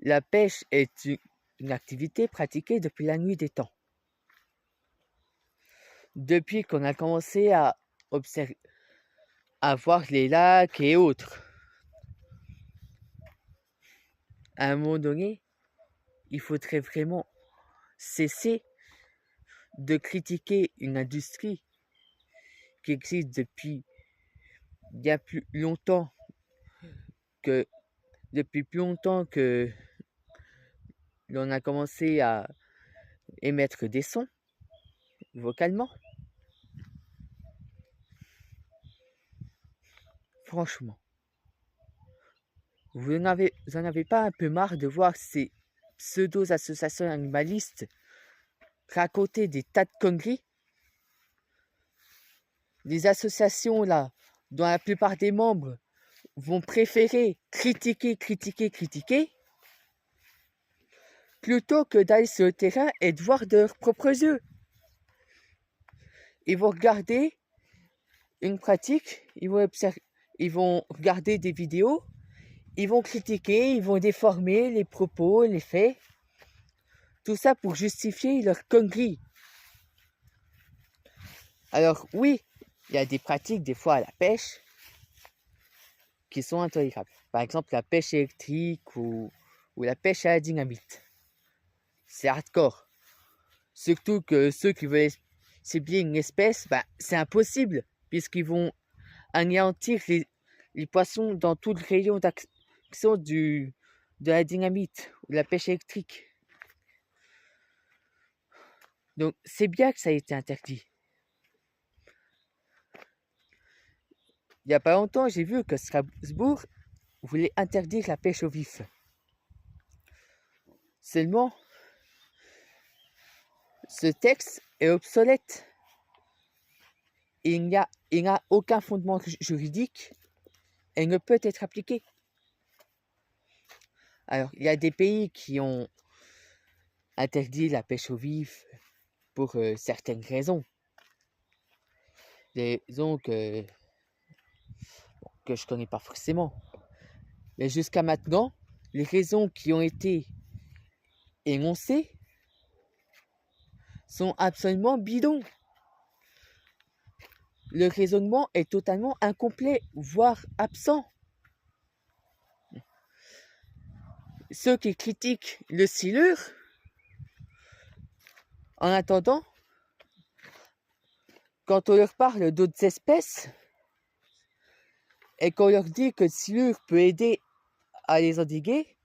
La pêche est une activité pratiquée depuis la nuit des temps. Depuis qu'on a commencé à observer, à voir les lacs et autres. À un moment donné, il faudrait vraiment cesser de critiquer une industrie qui existe depuis bien plus longtemps que l'on a commencé à émettre des sons vocalement. Franchement, vous en avez pas un peu marre de voir ces pseudo-associations animalistes raconter des tas de conneries? Les associations là, dont la plupart des membres vont préférer critiquer, plutôt que d'aller sur le terrain et de voir de leurs propres yeux. Ils vont regarder une pratique, ils vont regarder des vidéos, ils vont critiquer, ils vont déformer les propos, les faits. Tout ça pour justifier leur connerie. Alors oui, il y a des pratiques des fois à la pêche qui sont intolérables. Par exemple la pêche électrique ou la pêche à la dynamite. C'est hardcore. Surtout que ceux qui veulent cibler une espèce, c'est impossible, puisqu'ils vont anéantir les poissons dans tout le rayon d'action de la dynamite ou de la pêche électrique. Donc c'est bien que ça ait été interdit. Il n'y a pas longtemps, j'ai vu que Strasbourg voulait interdire la pêche au vif. Seulement, ce texte est obsolète. Il n'a aucun fondement juridique et ne peut être appliqué. Alors, il y a des pays qui ont interdit la pêche au vif pour certaines raisons. Des raisons que je ne connais pas forcément. Mais jusqu'à maintenant, les raisons qui ont été énoncées sont absolument bidons. Le raisonnement est totalement incomplet, voire absent. Ceux qui critiquent le silure, en attendant, quand on leur parle d'autres espèces et qu'on leur dit que le silure peut aider à les endiguer,